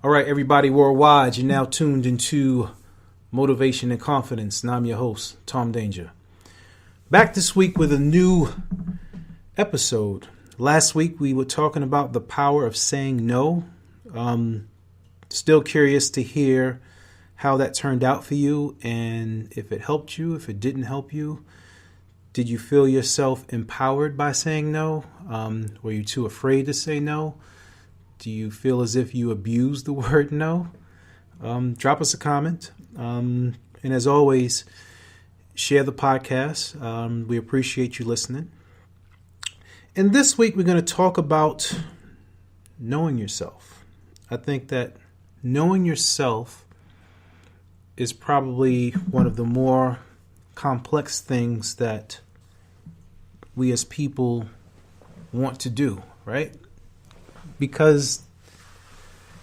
All right, everybody worldwide, you're now tuned into Motivation and Confidence, and I'm your host, Tom Danger. Back this week with a new episode. Last week we were talking about the power of saying no. Still curious to hear how that turned out for you and if it helped you, if it didn't help you. Did you feel yourself empowered by saying no? Were you too afraid to say no? Do you feel as if you abused the word no? Drop us a comment. And as always, share the podcast. We appreciate you listening. And this week, we're going to talk about knowing yourself. I think that knowing yourself is probably one of the more complex things that we as people want to do, right? Because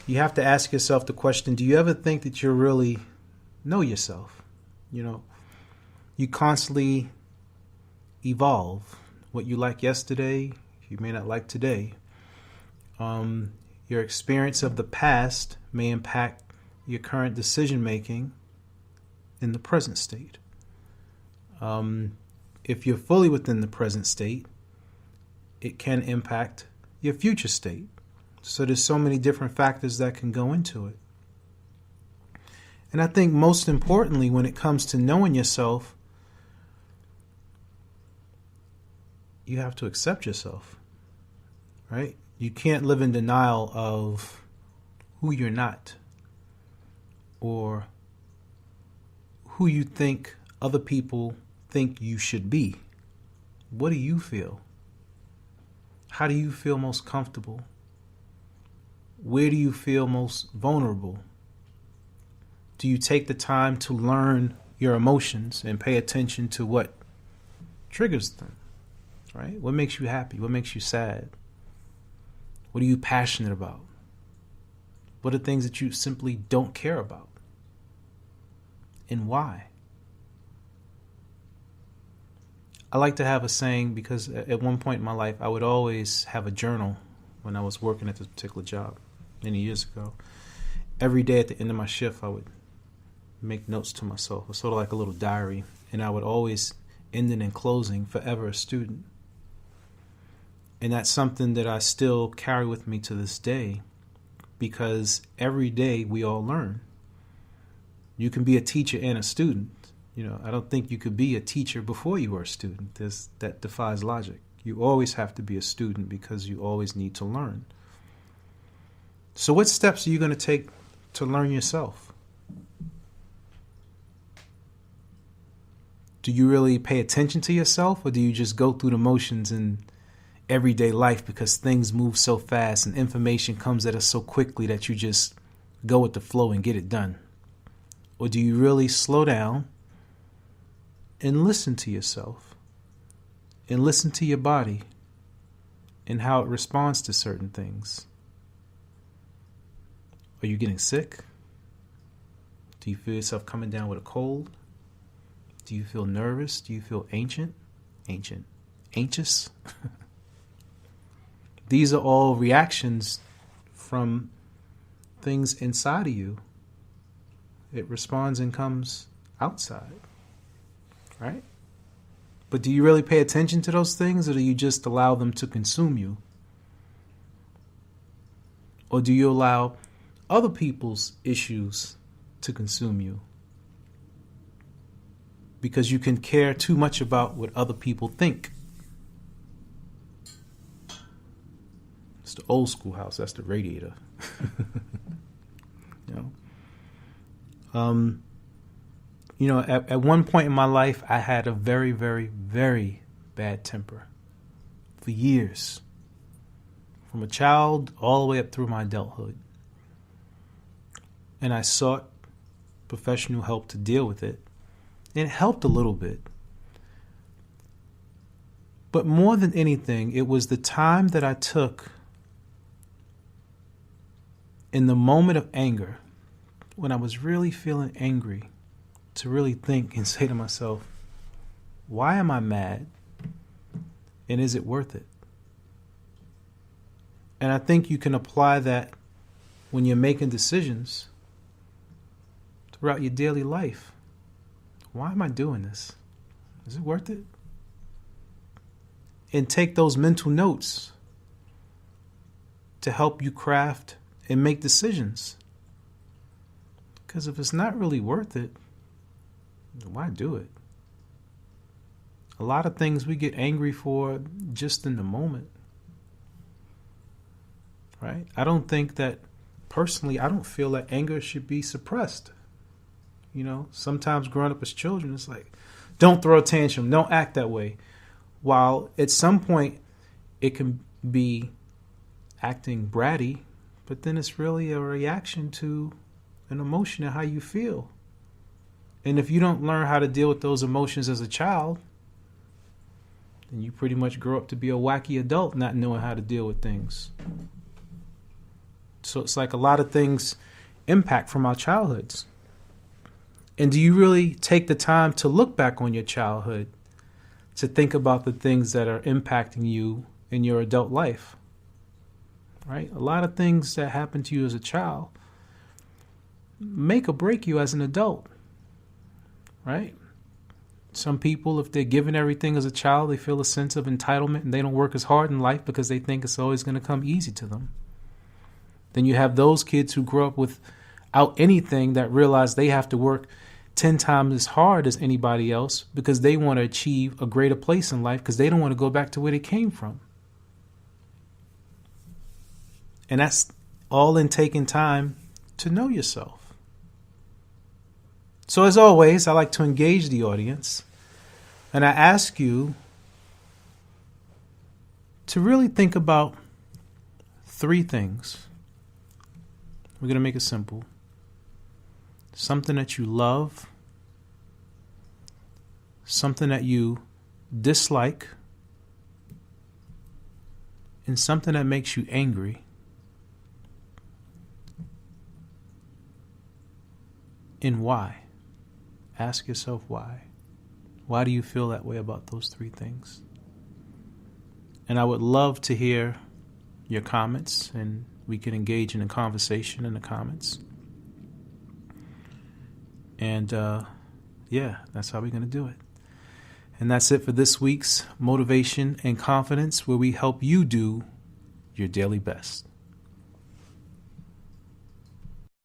you have to ask yourself the question, do you ever think that you really know yourself? You know, you constantly evolve. What you like yesterday, you may not like today. Your experience of the past may impact your current decision making in the present state. If you're fully within the present state, it can impact your future state. So there's so many different factors that can go into it. And I think most importantly, when it comes to knowing yourself, you have to accept yourself, right? You can't live in denial of who you're not or who you think other people think you should be. What do you feel? How do you feel most comfortable? Where do you feel most vulnerable? Do you take the time to learn your emotions and pay attention to what triggers them, right? What makes you happy? What makes you sad? What are you passionate about? What are things that you simply don't care about? And why? I like to have a saying because at one point in my life, I would always have a journal when I was working at this particular job many years ago. Every day at the end of my shift, I would make notes to myself. It was sort of like a little diary. And I would always end it in closing, forever a student. And that's something that I still carry with me to this day because every day we all learn. You can be a teacher and a student. You know, I don't think you could be a teacher before you were a student. That defies logic. You always have to be a student because you always need to learn. So what steps are you going to take to learn yourself? Do you really pay attention to yourself, or do you just go through the motions in everyday life because things move so fast and information comes at us so quickly that you just go with the flow and get it done? Or do you really slow down and listen to yourself and listen to your body and how it responds to certain things? Are you getting sick? Do you feel yourself coming down with a cold? Do you feel nervous? Do you feel anxious? These are all reactions from things inside of you. It responds and comes outside, right? But do you really pay attention to those things, or do you just allow them to consume you? Or do you allow other people's issues to consume you? Because you can care too much about what other people think. It's the old schoolhouse. That's the radiator. At one point in my life, I had a very, very, very bad temper for years. From a child all the way up through my adulthood. And I sought professional help to deal with it. It helped a little bit. But more than anything, it was the time that I took in the moment of anger, when I was really feeling angry, to really think and say to myself, why am I mad? And is it worth it? And I think you can apply that when you're making decisions throughout your daily life. Why am I doing this? Is it worth it? And take those mental notes to help you craft and make decisions. Because if it's not really worth it, why do it? A lot of things we get angry for just in the moment. Right? I don't think that, personally, I don't feel that anger should be suppressed. You know, sometimes growing up as children, it's like, don't throw a tantrum, don't act that way. While at some point it can be acting bratty, but then it's really a reaction to an emotion and how you feel. And if you don't learn how to deal with those emotions as a child, then you pretty much grow up to be a wacky adult not knowing how to deal with things. So it's like a lot of things impact from our childhoods. And do you really take the time to look back on your childhood to think about the things that are impacting you in your adult life? Right? A lot of things that happen to you as a child make or break you as an adult. Right? Some people, if they're given everything as a child, they feel a sense of entitlement and they don't work as hard in life because they think it's always going to come easy to them. Then you have those kids who grow up without anything that realize they have to work 10 times as hard as anybody else because they want to achieve a greater place in life because they don't want to go back to where they came from. And that's all in taking time to know yourself. So as always, I like to engage the audience and I ask you to really think about 3 things. We're going to make it simple. Something that you love, something that you dislike, and something that makes you angry. And why? Ask yourself why. Why do you feel that way about those 3 things? And I would love to hear your comments, and we can engage in a conversation in the comments. And that's how we're going to do it. And that's it for this week's Motivation and Confidence, where we help you do your daily best.